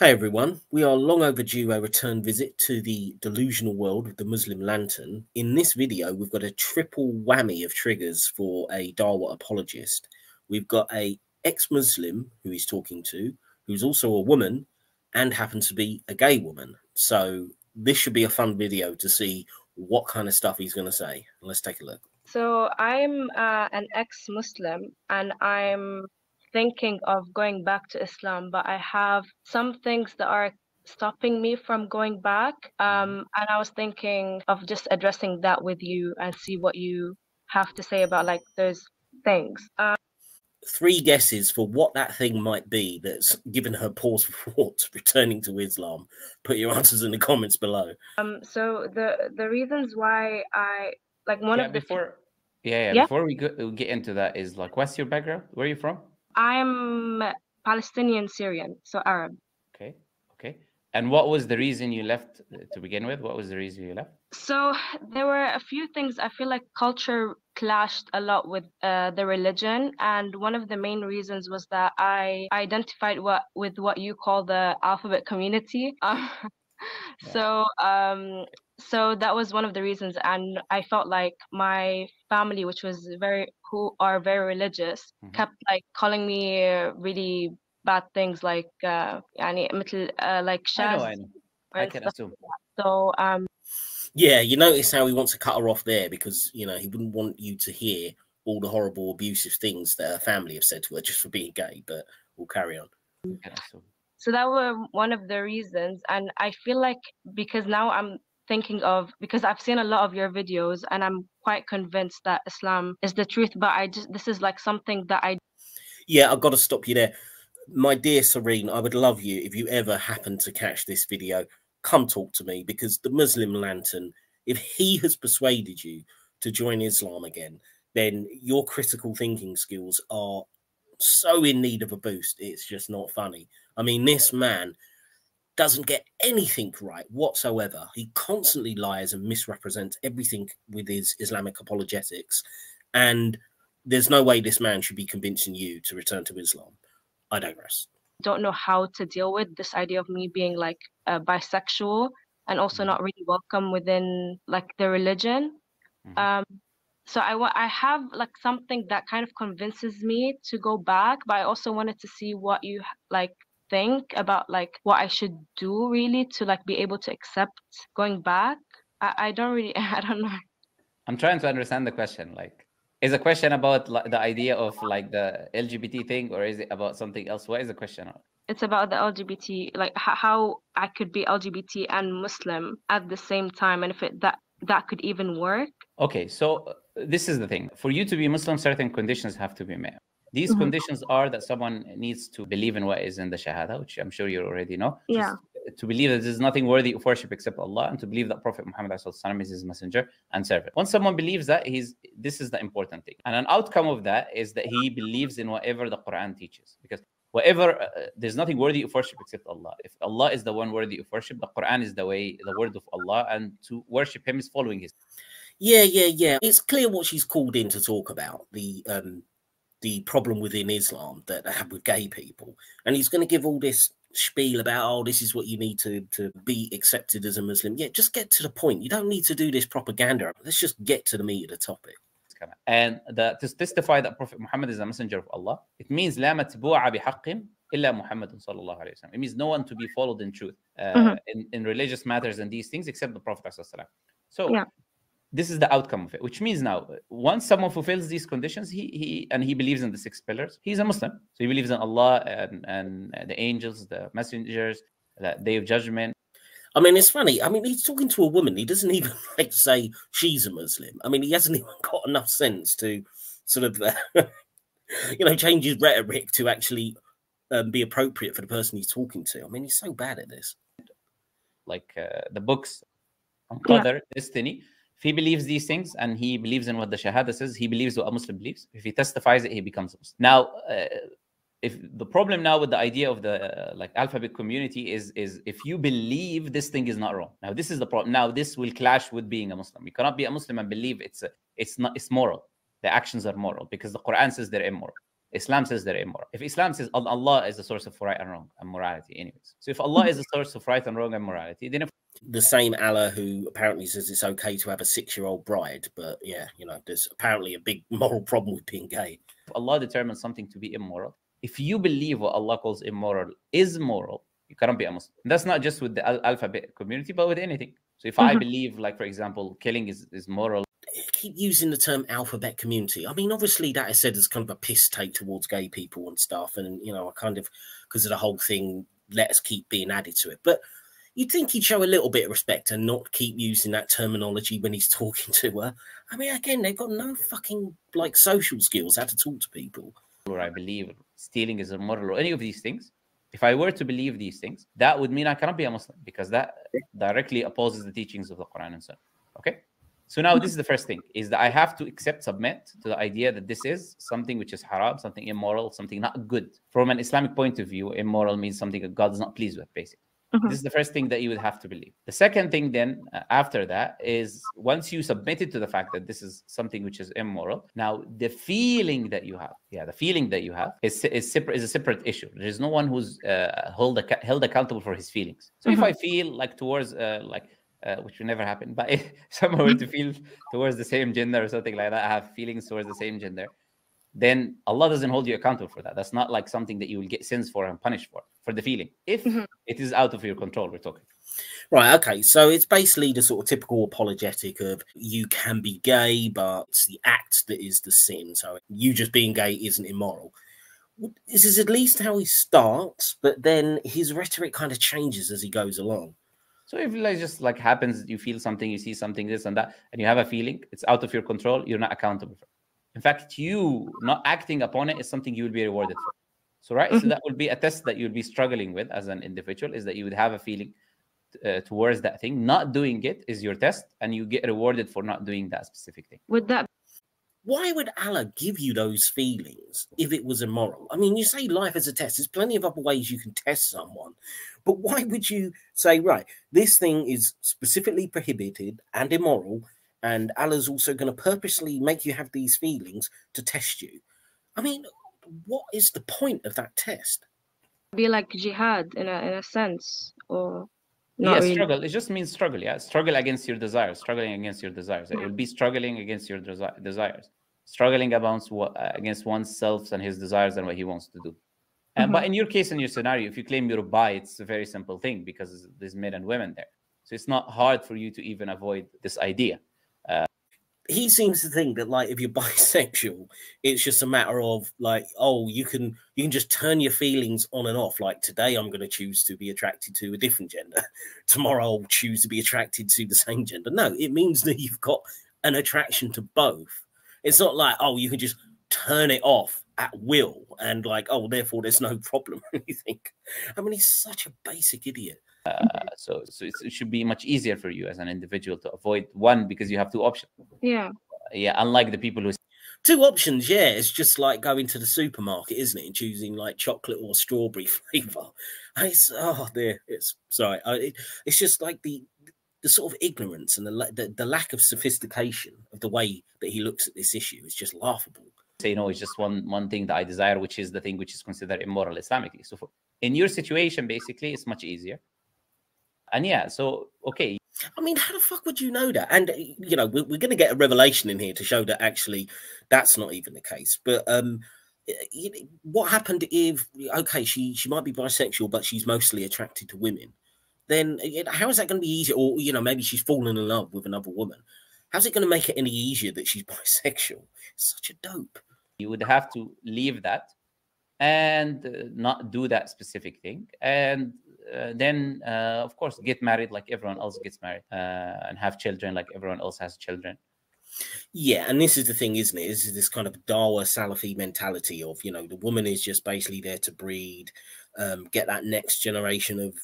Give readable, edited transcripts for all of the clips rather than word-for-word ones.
Hey everyone, we are long overdue a return visit to the delusional world of the Muslim lantern. In this video, we've got a triple whammy of triggers for a Dawah apologist. We've got a ex-Muslim who he's talking to, who's also a woman and happens to be a gay woman. So this should be a fun video to see what kind of stuff he's going to say. Let's take a look. So I'm an ex-Muslim and I'm thinking of going back to Islam, but I have some things that are stopping me from going back. And I was thinking of just addressing that with you and see what you have to say about like those things. 3 guesses for what that thing might be that's given her pause for thought returning to Islam. Put your answers in the comments below. So the reasons why I like one of the before we get into that is like, what's your background? Where are you from? I'm Palestinian Syrian, so Arab. Okay. And what was the reason you left to begin with? What was the reason you left? So there were a few things. I feel like culture clashed a lot with the religion, and one of the main reasons was that I identified with what you call the alphabet community. So that was one of the reasons, and I felt like my family, who are very religious, kept like calling me really bad things like like shaz. I know. I can assume. So yeah, you notice how he wants to cut her off there because, you know, he wouldn't want you to hear all the horrible, abusive things that her family have said to her just for being gay, but we'll carry on. So that were one of the reasons. And I feel like because now I'm thinking of, because I've seen a lot of your videos and I'm quite convinced that Islam is the truth, but this is like something that Yeah, I've got to stop you there. My dear Serene, I would love you if you ever happen to catch this video, come talk to me, because the Muslim lantern, if he has persuaded you to join Islam again, then your critical thinking skills are so in need of a boost. It's just not funny. I mean, this man doesn't get anything right whatsoever. He constantly lies and misrepresents everything with his Islamic apologetics. And there's no way this man should be convincing you to return to Islam. I digress. Don't know how to deal with this idea of me being like bisexual and also not really welcome within like the religion. So I have like something that kind of convinces me to go back, but I also wanted to see what you like think about like what I should do really to like be able to accept going back. I don't know. I'm trying to understand the question. Like, is a question about like, the idea of like the LGBT thing, or is it about something else? What is the question? It's about the LGBT, like how I could be LGBT and Muslim at the same time, and if that could even work. Okay, so this is the thing. For you to be Muslim, certain conditions have to be met. These conditions are that someone needs to believe in what is in the Shahada, which I'm sure you already know. Yeah. To believe that there's nothing worthy of worship except Allah, and to believe that Prophet Muhammad is his messenger and servant. Once someone believes that, this is the important thing. And an outcome of that is that he believes in whatever the Quran teaches. Because there's nothing worthy of worship except Allah. If Allah is the one worthy of worship, the Quran is the word of Allah, and to worship Him is following His. Yeah. It's clear what she's called in to talk about, the problem within Islam that they have with gay people. And he's going to give all this spiel about, oh, this is what you need to be accepted as a Muslim. Yeah, just get to the point. You don't need to do this propaganda. Let's just get to the meat of the topic. And to testify that Prophet Muhammad is a messenger of Allah, it means لا متبوع بحق إلا محمد صلى الله عليه وسلم. It means no one to be followed in truth in religious matters and these things except the Prophet ﷺ. So yeah. This is the outcome of it, which means now, once someone fulfills these conditions, he believes in the 6 pillars, he's a Muslim. So he believes in Allah and the angels, the messengers, the Day of Judgment. I mean, it's funny. I mean, he's talking to a woman. He doesn't even like say she's a Muslim. I mean, he hasn't even got enough sense to sort of, change his rhetoric to actually be appropriate for the person he's talking to. I mean, he's so bad at this. Like the books on Qadr, destiny. If he believes these things and he believes in what the Shahada says, he believes what a Muslim believes. If he testifies it, he becomes a Muslim. Now, if the problem now with the idea of the like alphabet community is if you believe this thing is not wrong. Now, this is the problem. Now, this will clash with being a Muslim. You cannot be a Muslim and believe it's moral. The actions are moral because the Quran says they're immoral. Islam says they're immoral. If Islam says Allah is the source of right and wrong and morality, anyways. So if Allah is the source of right and wrong and morality, then if the same Allah who apparently says it's okay to have a 6-year-old bride, but yeah, you know, there's apparently a big moral problem with being gay. If Allah determines something to be immoral, if you believe what Allah calls immoral is moral, you cannot be a Muslim. That's not just with the alphabet community, but with anything. So if I believe, like, for example, killing is moral. Keep using the term alphabet community. I mean, obviously that is said as kind of a piss take towards gay people and stuff. And, you know, I kind of, because of the whole thing, let us keep being added to it. But you'd think he'd show a little bit of respect and not keep using that terminology when he's talking to her. I mean, again, they've got no fucking, like, social skills, how to talk to people. Or I believe stealing is immoral or any of these things. If I were to believe these things, that would mean I cannot be a Muslim, because that directly opposes the teachings of the Quran and Sunnah. Okay? So now this is the first thing, is that I have to submit to the idea that this is something which is haram, something immoral, something not good. From an Islamic point of view, immoral means something that God is not pleased with, basically. This is the first thing that you would have to believe. The second thing then, after that, is once you submitted to the fact that this is something which is immoral, now the feeling that you have, is a separate issue. There is no one who's held accountable for his feelings. So if I feel like towards, which will never happen, but if someone were to feel towards the same gender or something like that, I have feelings towards the same gender, then Allah doesn't hold you accountable for that. That's not like something that you will get sins for and punished for the feeling. If it is out of your control, we're talking. Right, okay. So it's basically the sort of typical apologetic of you can be gay, but it's the act that is the sin. So you just being gay isn't immoral. This is at least how he starts, but then his rhetoric kind of changes as he goes along. So if it just like happens, you feel something, you see something, this and that, and you have a feeling, it's out of your control, you're not accountable for it. In fact, you not acting upon it is something you will be rewarded for. So, right? So that will be a test that you'll be struggling with as an individual, is that you would have a feeling towards that thing. Not doing it is your test, and you get rewarded for not doing that specific thing. Why would Allah give you those feelings if it was immoral? I mean, you say life is a test. There's plenty of other ways you can test someone. But why would you say, right, this thing is specifically prohibited and immoral, and Allah's also going to purposely make you have these feelings to test you? I mean, what is the point of that test? Be like jihad in a sense, or not really? Struggle. It just means struggle. Yeah, struggle against your desires. Struggling against your desires. It will be struggling against your desires. Struggling against oneself and his desires and what he wants to do. But in your case, in your scenario, if you claim you're bi, it's a very simple thing because there's men and women there. So it's not hard for you to even avoid this idea. He seems to think that, like, if you're bisexual, it's just a matter of like, oh, you can just turn your feelings on and off. Like, today I'm going to choose to be attracted to a different gender. Tomorrow I'll choose to be attracted to the same gender. No, it means that you've got an attraction to both. It's not like, oh, you can just turn it off at will and like, oh, therefore there's no problem or anything. I mean, he's such a basic idiot. So it should be much easier for you as an individual to avoid one, because you have two options. Yeah, unlike the people who... Two options, yeah. It's just like going to the supermarket, isn't it, and choosing like chocolate or strawberry flavor. It's it's just like the sort of ignorance and the lack of sophistication of the way that he looks at this issue is just laughable. Say, no, it's just one thing that I desire, which is the thing which is considered immoral Islamically. So in your situation, basically, it's much easier. And yeah, so, okay. I mean, how the fuck would you know that? And, you know, we're going to get a revelation in here to show that actually that's not even the case. But what happened if, okay, she might be bisexual, but she's mostly attracted to women? Then how is that going to be easier? Or, you know, maybe she's fallen in love with another woman. How's it going to make it any easier that she's bisexual? It's such a dope. You would have to leave that and not do that specific thing. And then, of course, get married like everyone else gets married, and have children like everyone else has children. Yeah, and this is the thing, isn't it? This is this kind of Dawah Salafi mentality of, you know, the woman is just basically there to breed, get that next generation of,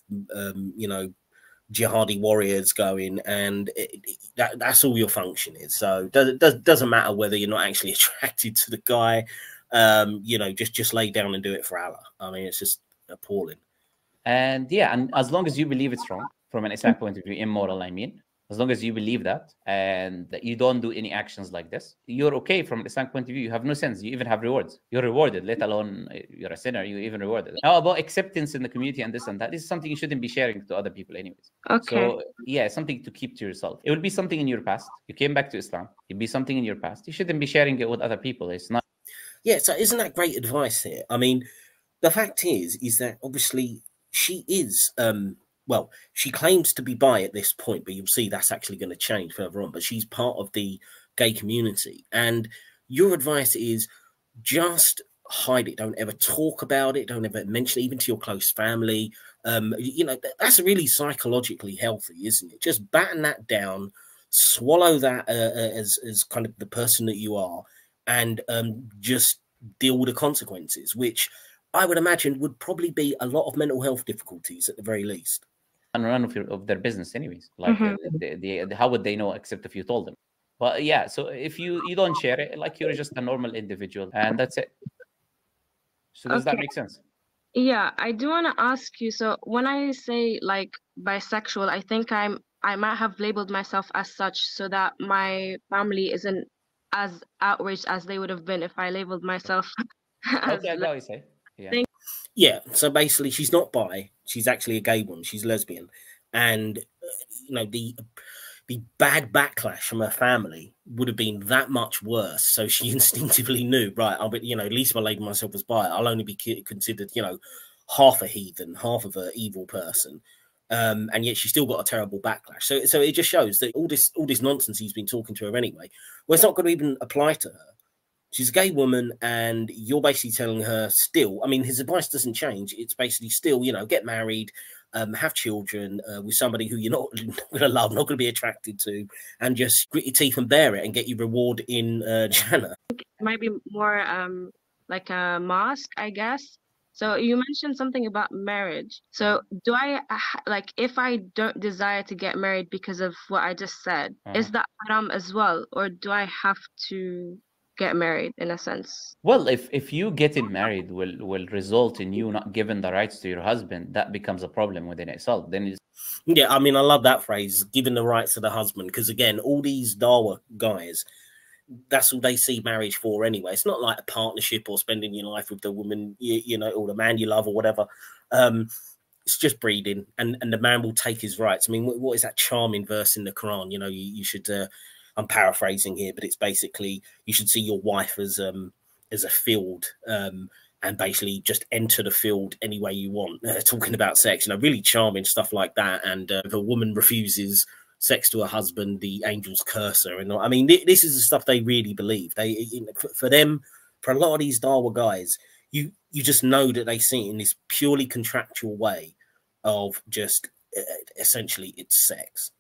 you know, jihadi warriors going, and that's all your function is. So it doesn't matter whether you're not actually attracted to the guy. You know, just lay down and do it for Allah. I mean, it's just appalling. And yeah, and as long as you believe it's wrong from an Islamic point of view, immoral, I mean, As long as you believe that and that you don't do any actions like this, you're okay from an Islamic point of view. You have no sins. You even have rewards. You're rewarded, let alone you're a sinner. You're even rewarded. Now, about acceptance in the community and this and that, this is something you shouldn't be sharing to other people anyways. Okay. So yeah, something to keep to yourself. It will be something in your past. You came back to Islam. It'll be something in your past. You shouldn't be sharing it with other people. It's not. Yeah, so isn't that great advice here? I mean, the fact is that obviously she is, well, she claims to be bi at this point, but you'll see that's actually going to change further on. But she's part of the gay community. And your advice is just hide it. Don't ever talk about it. Don't ever mention it, even to your close family. You know, that's really psychologically healthy, isn't it? Just batten that down, swallow that as kind of the person that you are, and just deal with the consequences, which I would imagine would probably be a lot of mental health difficulties at the very least. And none of their business anyways. Like how would they know except if you told them? But yeah, so if you don't share it, like you're just a normal individual and that's it. So does that make sense? Yeah, I do want to ask you, so when I say like bisexual, I think I might have labeled myself as such so that my family isn't as outraged as they would have been if I labeled myself as okay, I got what you say. Yeah. Yeah, so basically she's not bi, she's actually a gay woman, she's lesbian. And you know, the bad backlash from her family would have been that much worse. So she instinctively knew, right, I'll be, you know, at least if I label myself as bi, I'll only be considered, you know, half a heathen, half of an evil person. And yet she still got a terrible backlash. So it just shows that all this nonsense he's been talking to her anyway, well, it's not going to even apply to her. She's a gay woman, and you're basically telling her still, I mean, his advice doesn't change. It's basically still, you know, get married, have children with somebody who you're not going to love, not going to be attracted to, and just grit your teeth and bear it and get your reward in Jannah. It might be more like a mosque, I guess. So you mentioned something about marriage. So do I, like, if I don't desire to get married because of what I just said, is that haram as well? Or do I have to get married in a sense? Well, if you getting married will result in you not giving the rights to your husband, that becomes a problem within itself. Then it's... Yeah, I mean, I love that phrase, giving the rights to the husband, because again, all these Dawah guys, that's all they see marriage for anyway. It's not like a partnership or spending your life with the woman, you know, or the man you love or whatever. It's just breeding, and the man will take his rights. I mean, what is that charming verse in the Quran? You know, you should... I'm paraphrasing here, but it's basically you should see your wife as a field, and basically just enter the field any way you want. Talking about sex, you know, really charming stuff like that. And if a woman refuses sex to her husband, the angels curse her. And I mean, this is the stuff they really believe. They, you know, for them, for a lot of these Dawah guys, you just know that they see it in this purely contractual way of just essentially it's sex.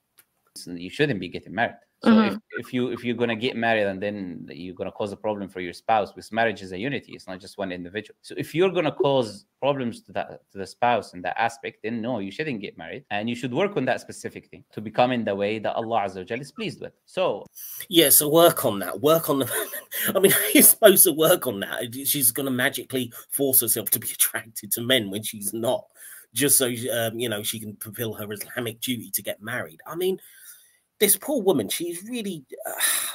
You shouldn't be getting married. So if you're gonna get married and then you're gonna cause a problem for your spouse, because marriage is a unity, it's not just one individual. So if you're gonna cause problems to the spouse in that aspect, then no, you shouldn't get married, and you should work on that specific thing to become in the way that Allah Azza wa Jalla is pleased with. So yeah, so work on that. Work on the. I mean, you're supposed to work on that. She's gonna magically force herself to be attracted to men when she's not, just so you know, she can fulfill her Islamic duty to get married. I mean, this poor woman, she's really,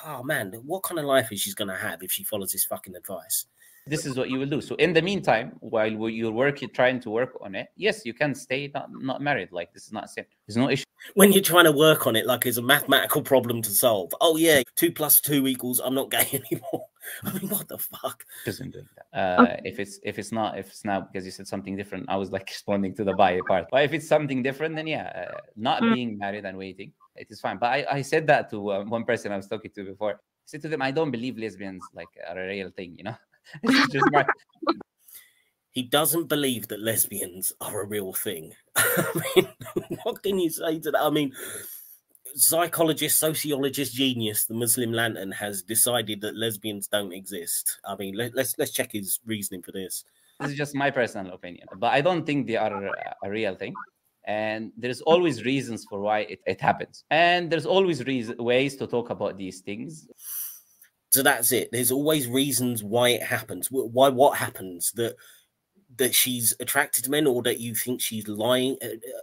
oh man, what kind of life is she going to have if she follows this fucking advice? This is what you will do. So in the meantime, while you're trying to work on it, yes, you can stay not married. Like, this is not sin. There's no issue. When you're trying to work on it, like it's a mathematical problem to solve. Oh yeah, 2 + 2 = I'm not gay anymore. I mean, what the fuck? Isn't doing that. If it's not because you said something different, I was like responding to the bi part. But if it's something different, then yeah, not being married and waiting, it is fine. But I said that to one person I was talking to before. I said to them, I don't believe lesbians like are a real thing, you know. It's just He doesn't believe that lesbians are a real thing. I mean, what can you say to that? I mean, psychologist, sociologist, genius, the Muslim Lantern has decided that lesbians don't exist. I mean, let's check his reasoning for this. This is just my personal opinion, but I don't think they are a real thing. And there's always reasons for why it happens. And there's always ways to talk about these things. So that's it. There's always reasons why it happens. Why what happens that that she's attracted to men, or that you think she's lying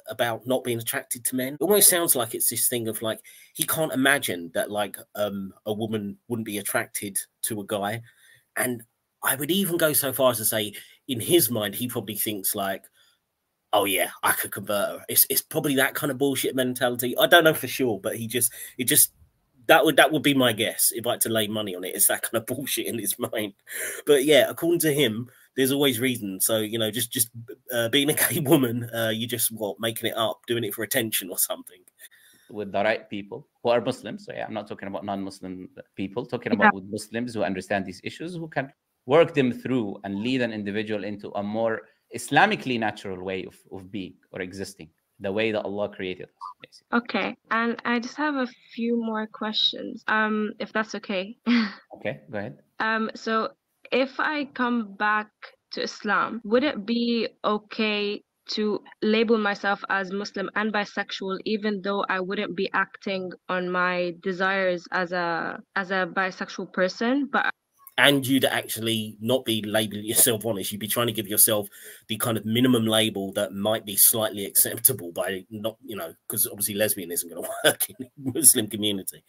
about not being attracted to men. It almost sounds like it's this thing of like, he can't imagine that like a woman wouldn't be attracted to a guy. And I would even go so far as to say, in his mind, he probably thinks like, oh yeah, I could convert her. It's probably that kind of bullshit mentality. I don't know for sure, but that would be my guess if I had to lay money on it. It's that kind of bullshit in his mind. But yeah, according to him, there's always reasons. So, you know, just being a gay woman, you just making it up, doing it for attention or something. With the right people who are Muslims. So yeah, I'm not talking about non-Muslim people, talking about with Muslims who understand these issues, who can work them through and lead an individual into a more Islamically natural way of being or existing, the way that Allah created us, basically. Okay, and I just have a few more questions, if that's okay. Okay, go ahead. So if I come back to Islam, would it be okay to label myself as Muslim and bisexual, even though I wouldn't be acting on my desires as a bisexual person? And you'd actually not be labeling yourself honest. You'd be trying to give yourself the kind of minimum label that might be slightly acceptable by not, you know, because obviously lesbian isn't going to work in the Muslim community.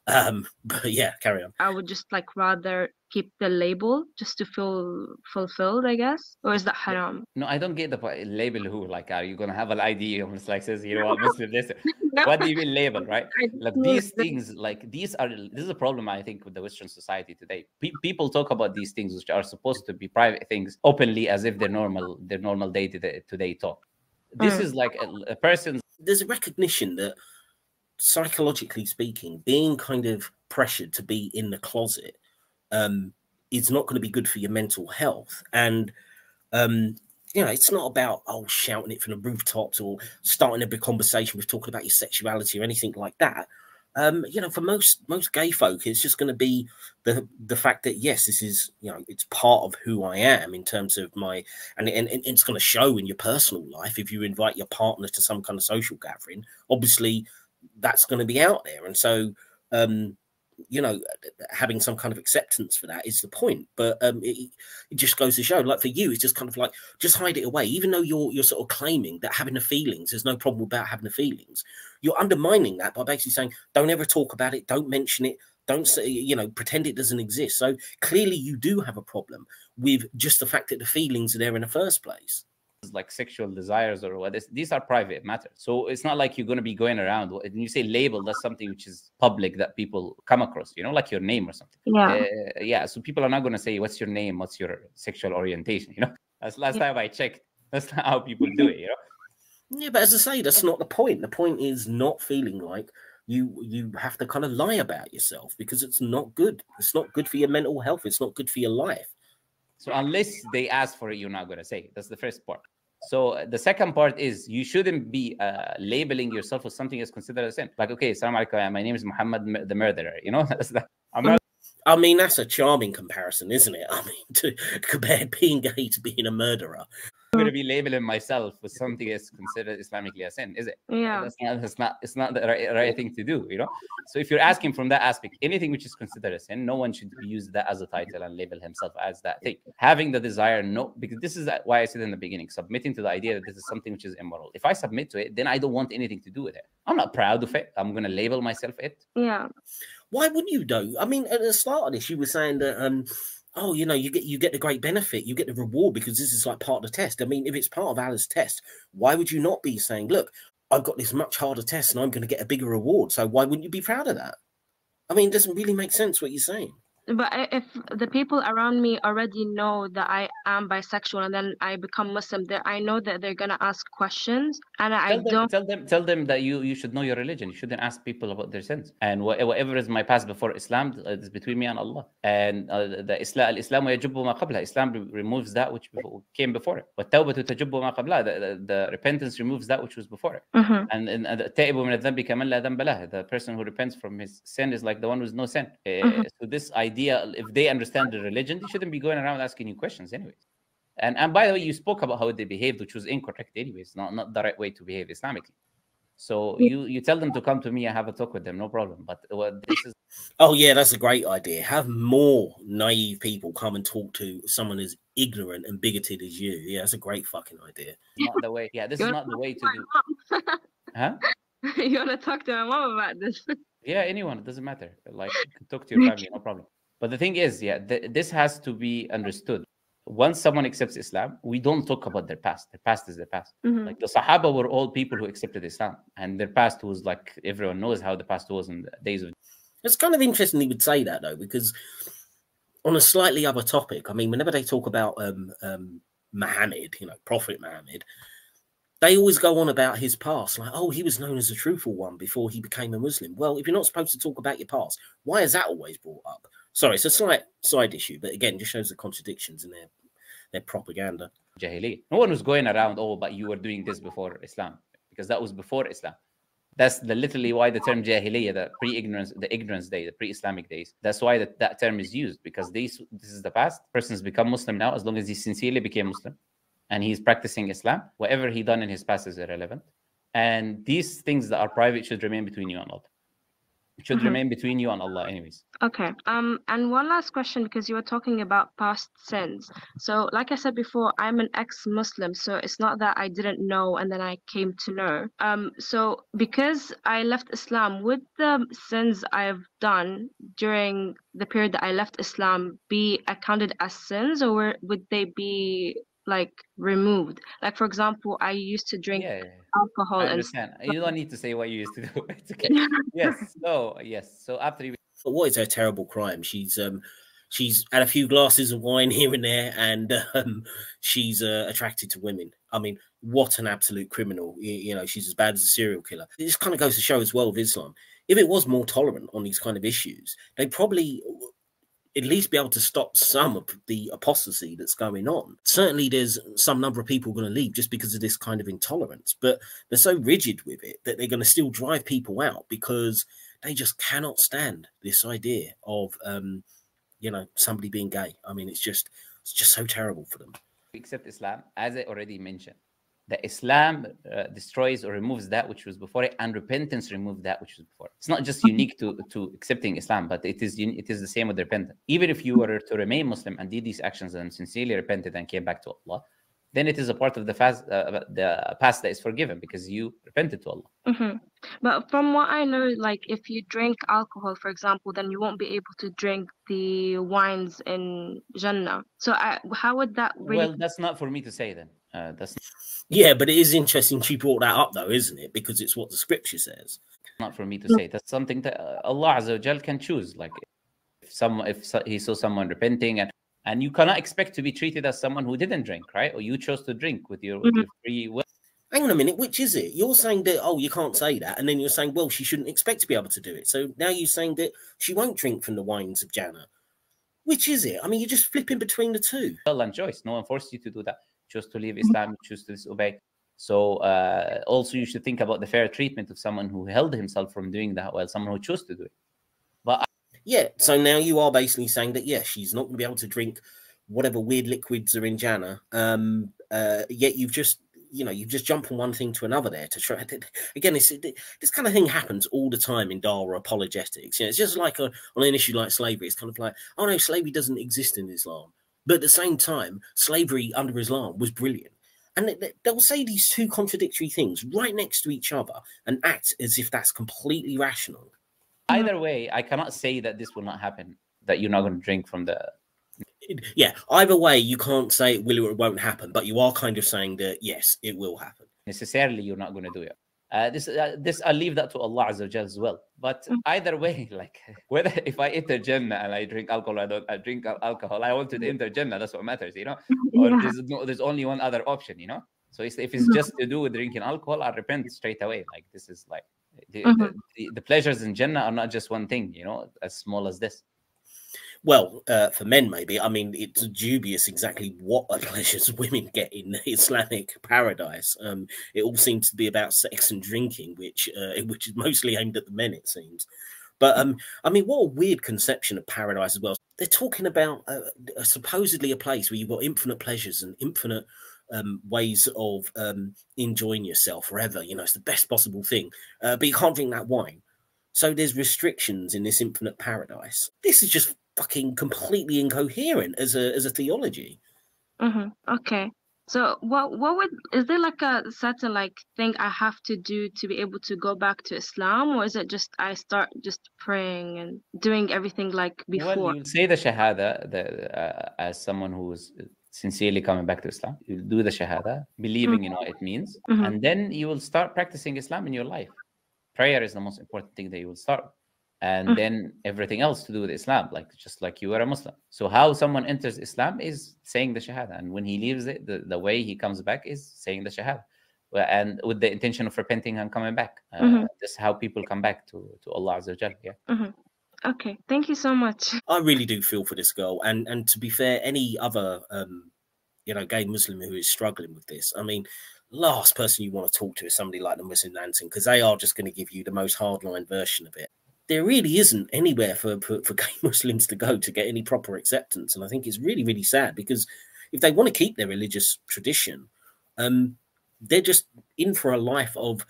But yeah, carry on. I would just like rather keep the label just to feel fulfilled, I guess. Or is that haram? No, I don't get the point. Label who? Like, are you gonna have an ID almost like says, you know what, Muslim this? No. What do you mean label, right? Like these things, like this is a problem I think with the Western society today. People talk about these things which are supposed to be private things openly as if they're normal day-to-day talk. This is like a person. There's a recognition that psychologically speaking, being kind of pressured to be in the closet is not going to be good for your mental health. And you know, it's not about shouting it from the rooftops or starting every conversation with talking about your sexuality or anything like that. You know, for most gay folk, it's just going to be the fact that yes, this is, you know, it's part of who I am in terms of my, and it's going to show in your personal life. If you invite your partner to some kind of social gathering, obviously that's going to be out there. And so, you know, having some kind of acceptance for that is the point. But it just goes to show, like for you, it's just kind of like, just hide it away. Even though you're sort of claiming that having the feelings, there's no problem about having the feelings, you're undermining that by basically saying, don't ever talk about it, don't mention it, don't say, you know, pretend it doesn't exist. So clearly you do have a problem with just the fact that the feelings are there in the first place. Like sexual desires or what, these are private matters. So it's not like you're going to be going around. When you say label, that's something which is public that people come across, you know, like your name or something. Yeah. So people are not going to say, what's your name? What's your sexual orientation? You know, that's last time I checked. That's not how people do it, you know? Yeah, but as I say, that's not the point. The point is not feeling like you have to kind of lie about yourself, because it's not good. It's not good for your mental health. It's not good for your life. So unless they ask for it, you're not going to say it. That's the first part. So the second part is you shouldn't be labeling yourself as something that's considered a sin. Like, okay, Assalamu alaikum, my name is Muhammad the murderer. You know, I mean, that's a charming comparison, isn't it? I mean, to compare being gay to being a murderer. I'm going to be labeling myself with something that's considered Islamically a sin, is it? Yeah. It's not the right thing to do, you know? So if you're asking from that aspect, anything which is considered a sin, no one should use that as a title and label himself as that thing. Having the desire, no, because this is why I said in the beginning, submitting to the idea that this is something which is immoral. If I submit to it, then I don't want anything to do with it. I'm not proud of it. I'm going to label myself it. Yeah. Why wouldn't you, though? I mean, at the start of this, you were saying that, oh, you know, you get the great benefit, you get the reward because this is like part of the test. I mean, if it's part of Allah's test, why would you not be saying, look, I've got this much harder test and I'm going to get a bigger reward? So why wouldn't you be proud of that? I mean, it doesn't really make sense what you're saying. But if the people around me already know that I am bisexual and then I become Muslim, I know that they're gonna ask questions, and tell them that you should know your religion. You shouldn't ask people about their sins, and whatever is my past before Islam is between me and Allah. And the Islam يجب ما قبلها. Islam removes that which came before it. والتوبة تجب ما قبلها. The repentance removes that which was before it. And التائب من الذنب كمن لا ذنب له. The person who repents from his sin is like the one with no sin. So this idea, if they understand the religion, they shouldn't be going around asking you questions anyways. And by the way, you spoke about how they behaved, which was incorrect anyways, not the right way to behave Islamically. So you tell them to come to me and have a talk with them, no problem. But this is Oh yeah, that's a great idea. Have more naive people come and talk to someone as ignorant and bigoted as you. Yeah, that's a great fucking idea. not the way. Yeah, this is not the way to do. Huh? You want to talk to my mom about this? Yeah, anyone. It doesn't matter. Like, talk to your family, no problem. But the thing is, yeah, this has to be understood. Once someone accepts Islam, we don't talk about their past. Their past is their past. Like the Sahaba were all people who accepted Islam, and their past was like, everyone knows how the past was in the days of. It's kind of interesting he would say that though, because on a slightly other topic, I mean, whenever they talk about Muhammad, you know, Prophet Muhammad, they always go on about his past, like, oh, he was known as a truthful one before he became a Muslim. Well, if you're not supposed to talk about your past, why is that always brought up? Sorry, it's a slight side issue, but again, just shows the contradictions in their propaganda. Jahiliyyah. No one was going around, oh, but you were doing this before Islam, because that was before Islam. That's literally why the term Jahiliyyah, the pre-ignorance, the ignorance day, the pre-Islamic days, that's why that term is used, because this is the past. Persons become Muslim now as long as he sincerely became Muslim and he's practicing Islam. Whatever he done in his past is irrelevant. And these things that are private should remain between you and Allah. It should remain between you and Allah anyways. Okay. And one last question, because you were talking about past sins. So like I said before, I'm an ex-Muslim, so it's not that I didn't know and then I came to know. So because I left Islam, would the sins I've done during the period that I left Islam be accounted as sins, or would they be like removed? Like, for example, I used to drink alcohol. I understand. You don't need to say what you used to do. It's okay. Yes. So after you. But what is her terrible crime? She's had a few glasses of wine here and there, and she's attracted to women. I mean, what an absolute criminal! You know, she's as bad as a serial killer. It just kind of goes to show as well with Islam. If it was more tolerant on these kind of issues, they'd probably at least be able to stop some of the apostasy that's going on. Certainly there's some number of people going to leave just because of this kind of intolerance, but they're so rigid with it that they're going to still drive people out because they just cannot stand this idea of, you know, somebody being gay. I mean, it's just so terrible for them. Accept Islam, as I already mentioned, that Islam destroys or removes that which was before it, and repentance removes that which was before it. It's not just unique to accepting Islam, but it is the same with repentance. Even if you were to remain Muslim and did these actions and sincerely repented and came back to Allah, then it is a part of the past that is forgiven because you repented to Allah. But from what I know, like if you drink alcohol, for example, then you won't be able to drink the wines in Jannah. So how would that really... Well, that's not for me to say then. Yeah, but it is interesting she brought that up though, isn't it? Because it's what the scripture says. Not for me to say. That's something that Allah Azza wa Jal can choose. Like if he saw someone repenting, and you cannot expect to be treated as someone who didn't drink, right? Or you chose to drink with your free will. Hang on a minute, which is it? You're saying that, oh, you can't say that, and then you're saying, well, she shouldn't expect to be able to do it. So now you're saying that she won't drink from the wines of Jannah. Which is it? I mean, you're just flipping between the two. Well, and choice. No one forced you to do that. Choose to leave Islam, choose to disobey. So also you should think about the fair treatment of someone who held himself from doing that, while someone who chose to do it. But yeah, so now you are basically saying that, yeah, she's not going to be able to drink whatever weird liquids are in Jannah. Yet you've just jumped from one thing to another there to try. Again, this kind of thing happens all the time in Dawah apologetics. You know, it's just like on an issue like slavery. It's kind of like, oh no, slavery doesn't exist in Islam. But at the same time, slavery under Islam was brilliant. And they'll say these two contradictory things right next to each other and act as if that's completely rational. Either way, I cannot say that this will not happen, that you're not going to drink from the... Yeah, either way, you can't say it will or it won't happen, but you are kind of saying that, yes, it will happen. Necessarily, you're not going to do it. This I'll leave that to Allah Azza wa Jal as well. But either way, like whether if I enter Jannah and I drink alcohol, I drink alcohol, I want to enter Jannah. That's what matters, you know. Or there's only one other option, you know. So if it's just to do with drinking alcohol, I'll repent straight away. Like this is like the pleasures in Jannah are not just one thing, you know, as small as this. Well, for men, maybe. I mean, it's dubious exactly what pleasures women get in the Islamic paradise. It all seems to be about sex and drinking, which is mostly aimed at the men, it seems. But, I mean, what a weird conception of paradise as well. They're talking about supposedly a place where you've got infinite pleasures and infinite ways of enjoying yourself forever. You know, it's the best possible thing, but you can't drink that wine. So there's restrictions in this infinite paradise. This is just fucking completely incoherent as a theology. Okay. So is there like a certain like thing I have to do to be able to go back to Islam, or is it just I start just praying and doing everything like before? Well, you'll say the Shahada as someone who's sincerely coming back to Islam. You'll do the Shahada, believing in what it means, and then you will start practicing Islam in your life. Prayer is the most important thing that you will start. And then everything else to do with Islam, just like you are a Muslim. So how someone enters Islam is saying the Shahada. And when he leaves it, the way he comes back is saying the Shahada. And with the intention of repenting and coming back. That's how people come back to Allah Azza wa Jal. Yeah. Okay, thank you so much. I really do feel for this girl. And to be fair, any other, gay Muslim who is struggling with this, I mean, last person you want to talk to is somebody like the Muslim Lantern, because they are just going to give you the most hardline version of it. There really isn't anywhere for gay Muslims to go to get any proper acceptance. And I think it's really, really sad, because if they want to keep their religious tradition, they're just in for a life of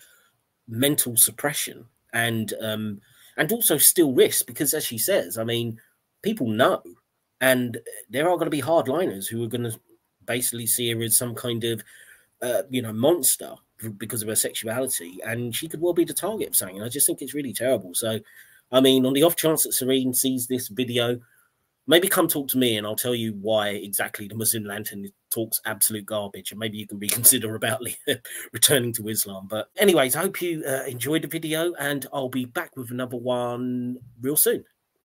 mental suppression and also still risk, because as she says, I mean, people know, and there are going to be hardliners who are going to basically see her as some kind of, monster because of her sexuality, and she could well be the target of something. And I just think it's really terrible. So, I mean, on the off chance that Serene sees this video, maybe come talk to me and I'll tell you why exactly the Muslim Lantern talks absolute garbage, and maybe you can reconsider about returning to Islam. But anyways, I hope you enjoyed the video, and I'll be back with another one real soon.